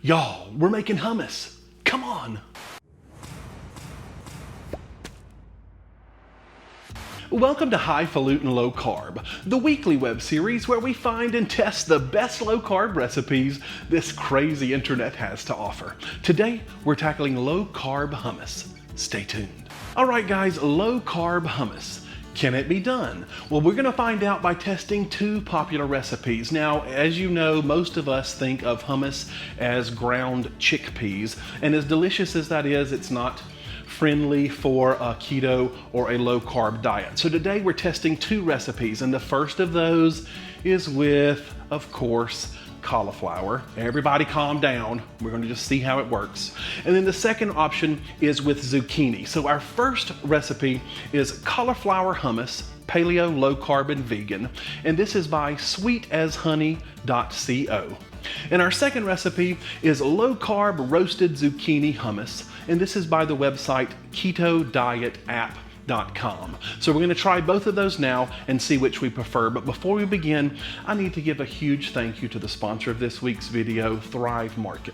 Y'all, we're making hummus. Come on. Welcome to Highfalutin Low Carb, the weekly web series where we find and test the best low carb recipes this crazy internet has to offer. Today, we're tackling low carb hummus. Stay tuned. All right, guys, low carb hummus. Can it be done? Well, we're going to find out by testing two popular recipes. Now, as you know, most of us think of hummus as ground chickpeas, and as delicious as that is, it's not friendly for a keto or a low carb diet. So today we're testing two recipes, and the first of those is with, of course, cauliflower. Everybody calm down. We're going to just see how it works. And then the second option is with zucchini. So our first recipe is cauliflower hummus, paleo, low carb, and vegan. And this is by sweetashoney.co. And our second recipe is low carb roasted zucchini hummus. And this is by the website Keto Diet App. So we're going to try both of those now and see which we prefer. But before we begin, I need to give a huge thank you to the sponsor of this week's video, Thrive Market.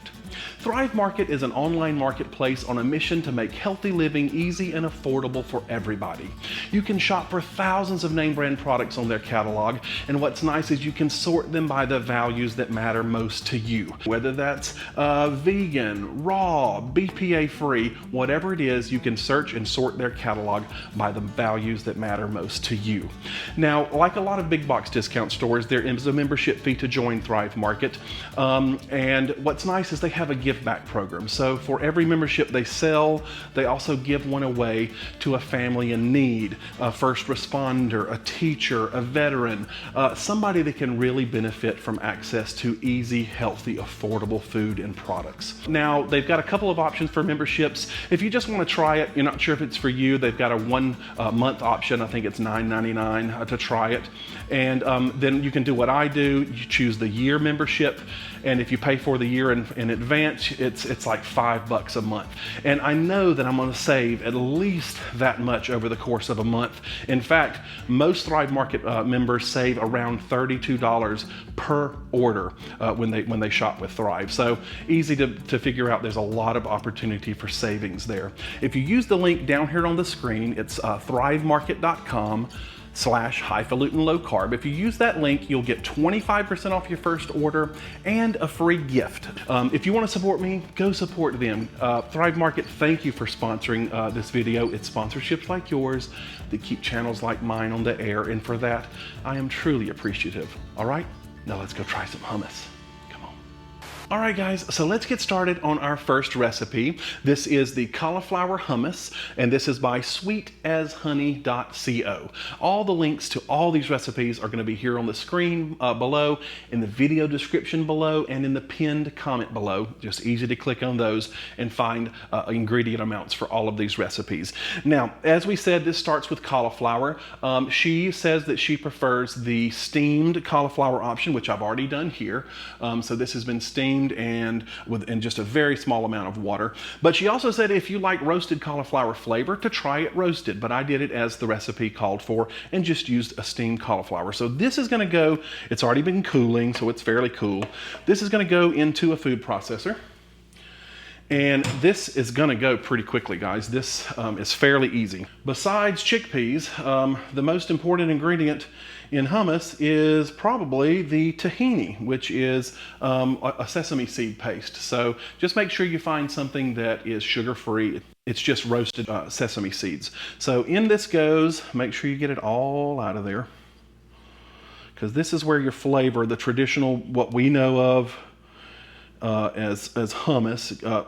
Thrive Market is an online marketplace on a mission to make healthy living easy and affordable for everybody. You can shop for thousands of name brand products on their catalog, and what's nice is you can sort them by the values that matter most to you. Whether that's vegan, raw, BPA free, whatever it is, you can search and sort their catalog by the values that matter most to you. Now, like a lot of big box discount stores, there is a membership fee to join Thrive Market, and what's nice is they have a give back program. So for every membership they sell, they also give one away to a family in need, a first responder, a teacher, a veteran, somebody that can really benefit from access to easy, healthy, affordable food and products. Now, they've got a couple of options for memberships. If you just want to try it, you're not sure if it's for you, they've got a 1 month option. I think it's $9.99 to try it. And then you can do what I do. You choose the year membership. And if you pay for the year in advance, it's like $5 a month. And I know that I'm going to save at least that much over the course of a month. In fact, most Thrive Market members save around $32 per order when they shop with Thrive. So easy to figure out. There's a lot of opportunity for savings there. If you use the link down here on the screen, it's thrivemarket.com/highfalutin low carb. If you use that link, you'll get 25% off your first order and a free gift. If you want to support me, go support them. Thrive Market, thank you for sponsoring this video. It's sponsorships like yours that keep channels like mine on the air, and for that, I am truly appreciative. All right, now let's go try some hummus. All right, guys, so let's get started on our first recipe. This is the cauliflower hummus, and this is by sweetashoney.co. All the links to all these recipes are going to be here on the screen below, in the video description below, and in the pinned comment below. Just easy to click on those and find ingredient amounts for all of these recipes. Now, as we said, this starts with cauliflower. She says that she prefers the steamed cauliflower option, which I've already done here. So this has been steamed and in just a very small amount of water. But she also said if you like roasted cauliflower flavor, to try it roasted, but I did it as the recipe called for and just used a steamed cauliflower. So this is going to go, it's already been cooling, so it's fairly cool. This is going to go into a food processor. And this is going to go pretty quickly, guys. This is fairly easy. Besides chickpeas, the most important ingredient in hummus is probably the tahini, which is a sesame seed paste. So just make sure you find something that is sugar-free. It's just roasted sesame seeds. So in this goes, make sure you get it all out of there, because this is where your flavor, the traditional, what we know of as hummus,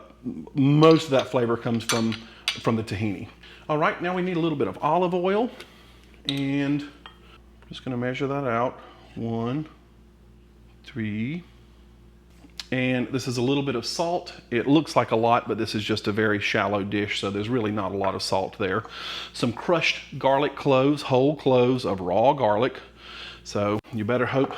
most of that flavor comes from the tahini. All right, now we need a little bit of olive oil, and I'm just going to measure that out. 1, 3, and this is a little bit of salt. It looks like a lot, but this is just a very shallow dish, so there's really not a lot of salt there. Some crushed garlic cloves, whole cloves of raw garlic. So you better hope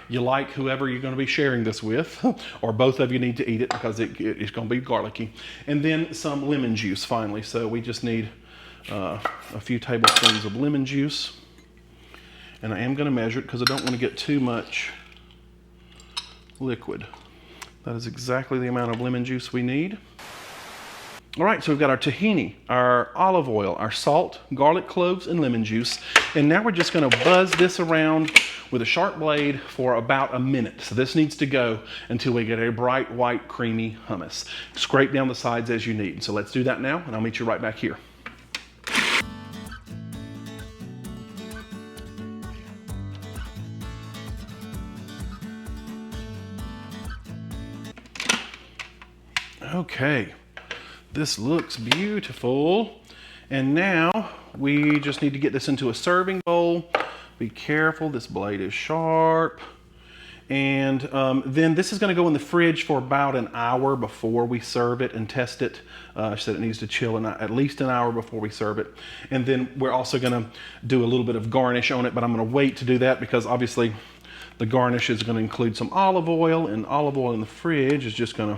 you like whoever you're going to be sharing this with, or both of you need to eat it because it's going to be garlicky. And then some lemon juice finally. So we just need a few tablespoons of lemon juice. And I am going to measure it because I don't want to get too much liquid. That is exactly the amount of lemon juice we need. All right, so we've got our tahini, our olive oil, our salt, garlic cloves, and lemon juice. And now we're just gonna buzz this around with a sharp blade for about a minute. So this needs to go until we get a bright, white, creamy hummus. Scrape down the sides as you need. So let's do that now, and I'll meet you right back here. Okay. This looks beautiful. And now we just need to get this into a serving bowl. Be careful, this blade is sharp. And then this is gonna go in the fridge for about an hour before we serve it and test it. She said it needs to chill at least an hour before we serve it. And then we're also gonna do a little bit of garnish on it, but I'm gonna wait to do that because obviously the garnish is gonna include some olive oil, and olive oil in the fridge is just gonna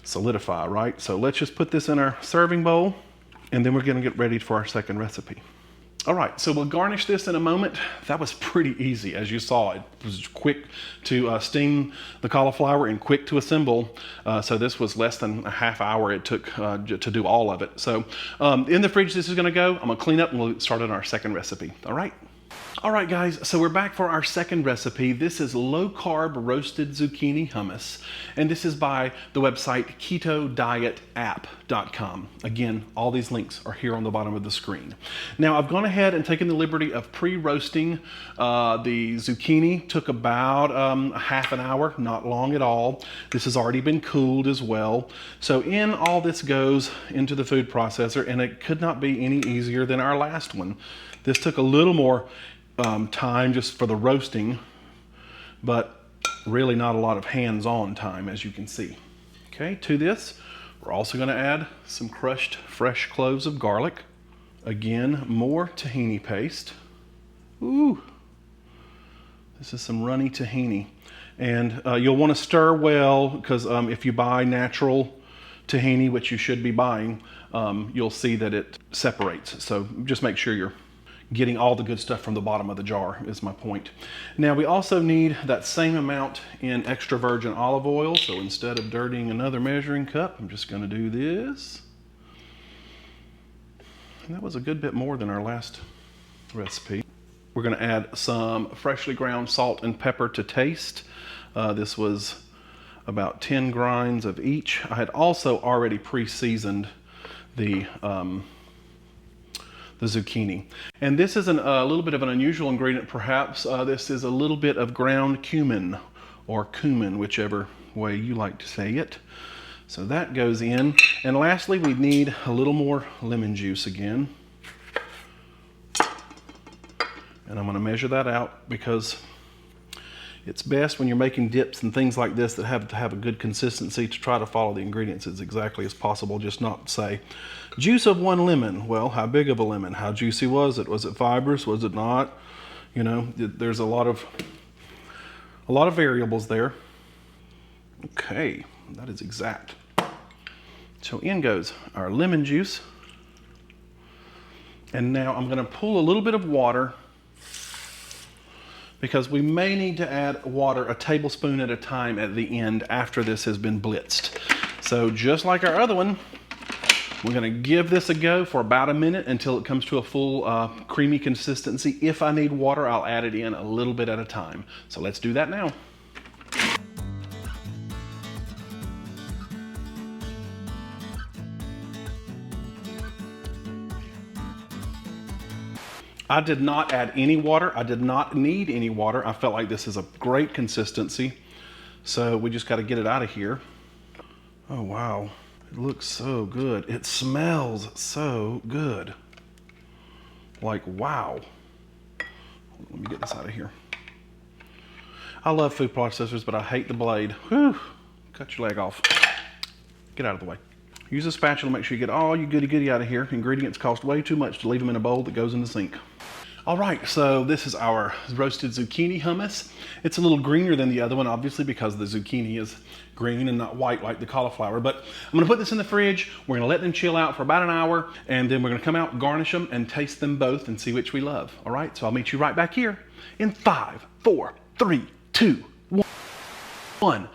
solidify, right? So let's just put this in our serving bowl, and then we're gonna get ready for our second recipe. All right, so we'll garnish this in a moment. That was pretty easy, as you saw. It was quick to steam the cauliflower and quick to assemble. So this was less than a half hour it took to do all of it. So in the fridge this is gonna go. I'm gonna clean up and we'll start on our second recipe, all right? All right, guys, so we're back for our second recipe. This is low-carb roasted zucchini hummus, and this is by the website ketodietapp.com. Again, all these links are here on the bottom of the screen. Now, I've gone ahead and taken the liberty of pre-roasting the zucchini. Took about a half an hour, not long at all. This has already been cooled as well. So in all this goes into the food processor, and it could not be any easier than our last one. This took a little more time just for the roasting, but really not a lot of hands-on time, as you can see. Okay, to this, we're also gonna add some crushed fresh cloves of garlic. Again, more tahini paste. Ooh, this is some runny tahini. And you'll wanna stir well, because if you buy natural tahini, which you should be buying, you'll see that it separates. So just make sure you're getting all the good stuff from the bottom of the jar is my point. Now we also need that same amount in extra virgin olive oil. So instead of dirtying another measuring cup, I'm just gonna do this. And that was a good bit more than our last recipe. We're gonna add some freshly ground salt and pepper to taste. This was about 10 grinds of each. I had also already pre-seasoned the zucchini. And this is a little bit of an unusual ingredient perhaps. This is a little bit of ground cumin, or cumin, whichever way you like to say it. So that goes in. And lastly, we need a little more lemon juice again. And I'm gonna measure that out because it's best when you're making dips and things like this that have to have a good consistency to try to follow the ingredients as exactly as possible. Just not say, juice of 1 lemon. Well, how big of a lemon? How juicy was it? Was it fibrous? Was it not? You know, there's a lot of variables there. Okay, that is exact. So in goes our lemon juice. And now I'm gonna pull a little bit of water, because we may need to add water a tablespoon at a time at the end after this has been blitzed. So just like our other one, we're gonna give this a go for about a minute until it comes to a full creamy consistency. If I need water, I'll add it in a little bit at a time. So let's do that now. I did not add any water. I did not need any water. I felt like this is a great consistency. So we just got to get it out of here. Oh, wow. It looks so good. It smells so good. Like, wow. Let me get this out of here. I love food processors, but I hate the blade. Whew. Cut your leg off. Get out of the way. Use a spatula, make sure you get all your goody-goody out of here. Ingredients cost way too much to leave them in a bowl that goes in the sink. All right, so this is our roasted zucchini hummus. It's a little greener than the other one, obviously, because the zucchini is green and not white like the cauliflower. But I'm gonna put this in the fridge. We're gonna let them chill out for about an hour, and then we're gonna come out, garnish them, and taste them both and see which we love. All right, so I'll meet you right back here in 5, 4, 3, 2, 1.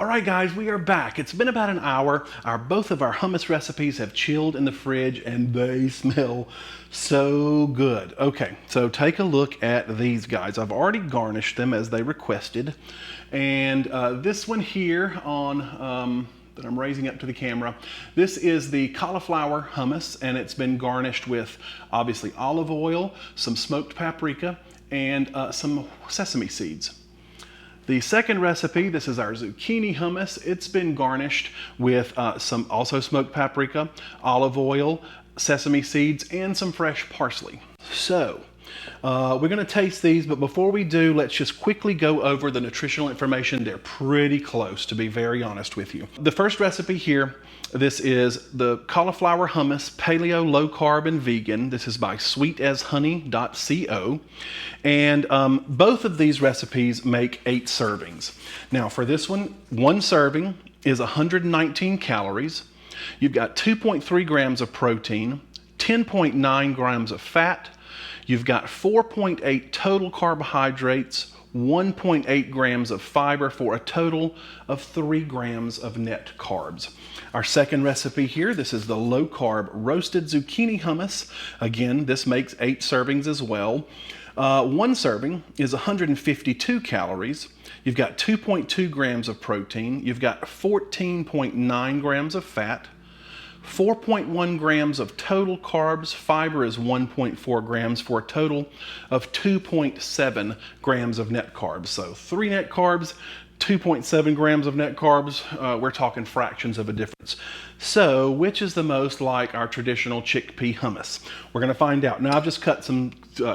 All right, guys, we are back. It's been about an hour. Both of our hummus recipes have chilled in the fridge and they smell so good. Okay, so take a look at these guys. I've already garnished them as they requested. And this one here on that I'm raising up to the camera, this is the cauliflower hummus, and it's been garnished with obviously olive oil, some smoked paprika, and some sesame seeds. The second recipe, this is our zucchini hummus. It's been garnished with some also smoked paprika, olive oil, sesame seeds, and some fresh parsley. So we're going to taste these, but before we do, let's just quickly go over the nutritional information. They're pretty close, to be very honest with you. The first recipe here, this is the cauliflower hummus, paleo, low carb, and vegan. This is by sweetashoney.co. And both of these recipes make 8 servings. Now for this one serving is 119 calories. You've got 2.3 grams of protein, 10.9 grams of fat. You've got 4.8 total carbohydrates, 1.8 grams of fiber for a total of 3 grams of net carbs. Our second recipe here, this is the low carb roasted zucchini hummus. Again, this makes 8 servings as well. One serving is 152 calories. You've got 2.2 grams of protein. You've got 14.9 grams of fat. 4.1 grams of total carbs. Fiber is 1.4 grams for a total of 2.7 grams of net carbs. So 3 net carbs, 2.7 grams of net carbs. We're talking fractions of a difference. So which is the most like our traditional chickpea hummus? We're going to find out. Now I've just cut some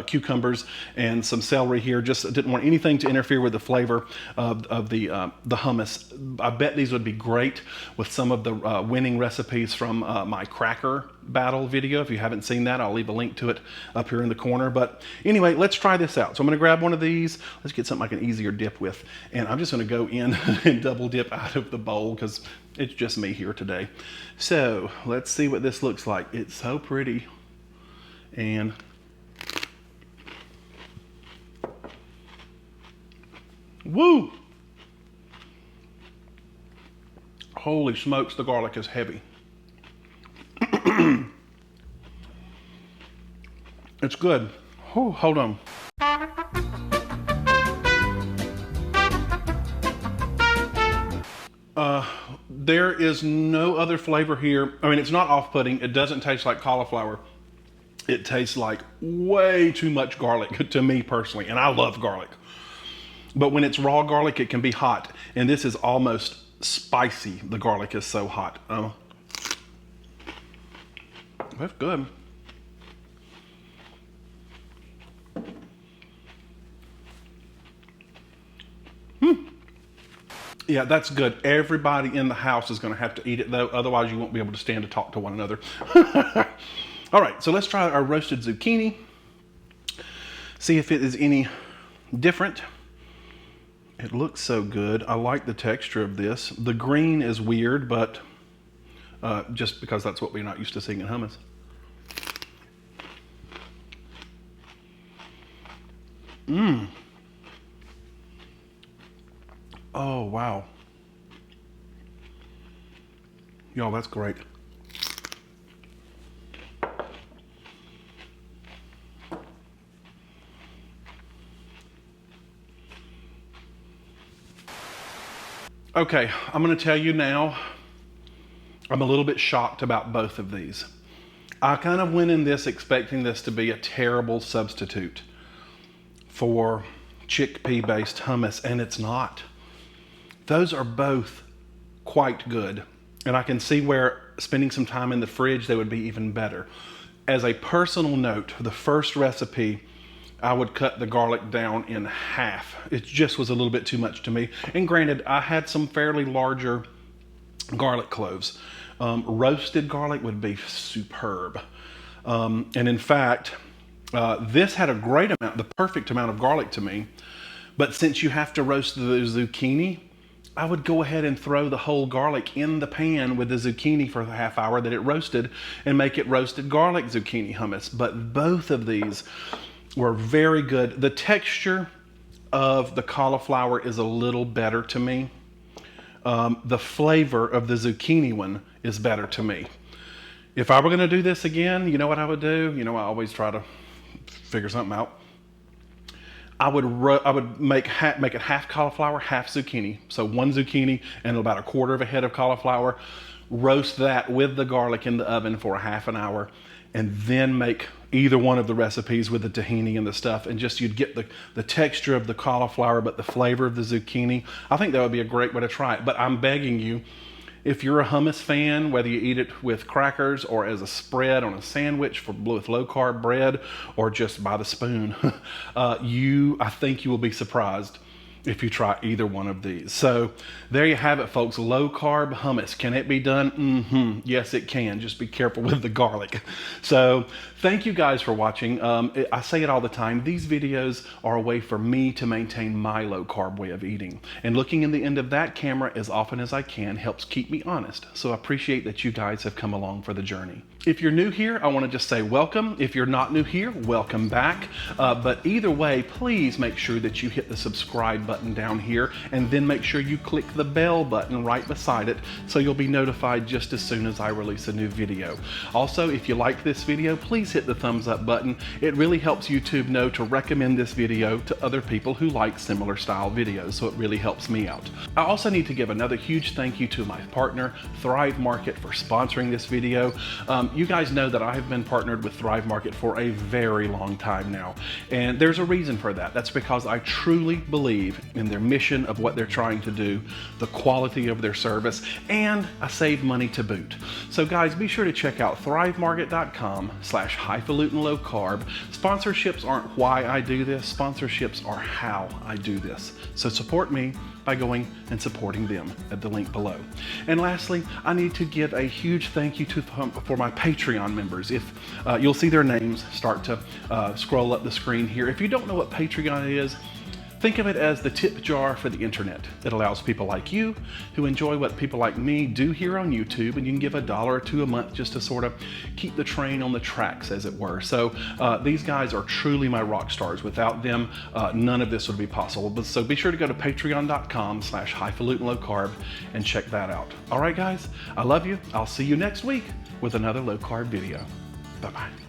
cucumbers and some celery here. Just didn't want anything to interfere with the flavor of the hummus. I bet these would be great with some of the winning recipes from my cracker battle video. If you haven't seen that, I'll leave a link to it up here in the corner. But anyway, let's try this out. So I'm going to grab one of these. Let's get something I can easier dip with. And I'm just going to go in and double dip out of the bowl because it's just me here today. So let's see what this looks like. It's so pretty. And woo! Holy smokes, the garlic is heavy. It's good. Oh, hold on. There is no other flavor here. I mean, it's not off-putting. It doesn't taste like cauliflower. It tastes like way too much garlic to me personally, and I love garlic. But when it's raw garlic, it can be hot, and this is almost spicy. The garlic is so hot. That's good. Yeah, that's good. Everybody in the house is going to have to eat it, though. Otherwise, you won't be able to stand to talk to one another. All right, so let's try our roasted zucchini. See if it is any different. It looks so good. I like the texture of this. The green is weird, but just because that's what we're not used to seeing in hummus. Mmm. Oh, wow. Y'all, that's great. Okay, I'm going to tell you now, I'm a little bit shocked about both of these. I kind of went in this expecting this to be a terrible substitute for chickpea-based hummus, and it's not. Those are both quite good, and I can see where spending some time in the fridge, they would be even better. As a personal note, the first recipe, I would cut the garlic down in half. It just was a little bit too much to me. And granted, I had some fairly larger garlic cloves. Roasted garlic would be superb. And in fact, this had a great amount, the perfect amount of garlic to me. But since you have to roast the zucchini, I would go ahead and throw the whole garlic in the pan with the zucchini for the half hour that it roasted and make it roasted garlic zucchini hummus. But both of these were very good. The texture of the cauliflower is a little better to me. the flavor of the zucchini one is better to me. If I were going to do this again, you know what I would do? You know, I always try to figure something out. I would make it half cauliflower, half zucchini. So 1 zucchini and about 1/4 of a head of cauliflower. Roast that with the garlic in the oven for a half an hour, and then make either one of the recipes with the tahini and the stuff, and just you'd get the texture of the cauliflower but the flavor of the zucchini. I think that would be a great way to try it. But I'm begging you, if you're a hummus fan, whether you eat it with crackers or as a spread on a sandwich with low carb bread or just by the spoon, I think you will be surprised if you try either one of these. So there you have it, folks. Low carb hummus. Can it be done? Yes, it can. Just be careful with the garlic. So thank you guys for watching. I say it all the time. These videos are a way for me to maintain my low carb way of eating. And looking in the end of that camera as often as I can helps keep me honest. So I appreciate that you guys have come along for the journey. If you're new here, I want to just say welcome. If you're not new here, welcome back. But either way, please make sure that you hit the subscribe button down here, and then make sure you click the bell button right beside it so you'll be notified just as soon as I release a new video. Also, if you like this video, please hit the thumbs up button. It really helps YouTube know to recommend this video to other people who like similar style videos, so it really helps me out. I also need to give another huge thank you to my partner, Thrive Market, for sponsoring this video. You guys know that I have been partnered with Thrive Market for a very long time now, and there's a reason for that. That's because I truly believe in their mission of what they're trying to do, the quality of their service, and I save money to boot. So guys, be sure to check out thrivemarket.com/highfalutin low carb. Sponsorships aren't why I do this, sponsorships are how I do this. So support me by going and supporting them at the link below. And lastly, I need to give a huge thank you for my Patreon members. If you'll see their names start to scroll up the screen here. If you don't know what Patreon is, think of it as the tip jar for the internet. It allows people like you who enjoy what people like me do here on YouTube, and you can give $1 or $2 a month just to sort of keep the train on the tracks, as it were. So these guys are truly my rock stars. Without them, none of this would be possible. So be sure to go to patreon.com/highfalutin low carb and check that out. All right, guys, I love you. I'll see you next week with another low carb video. Bye-bye.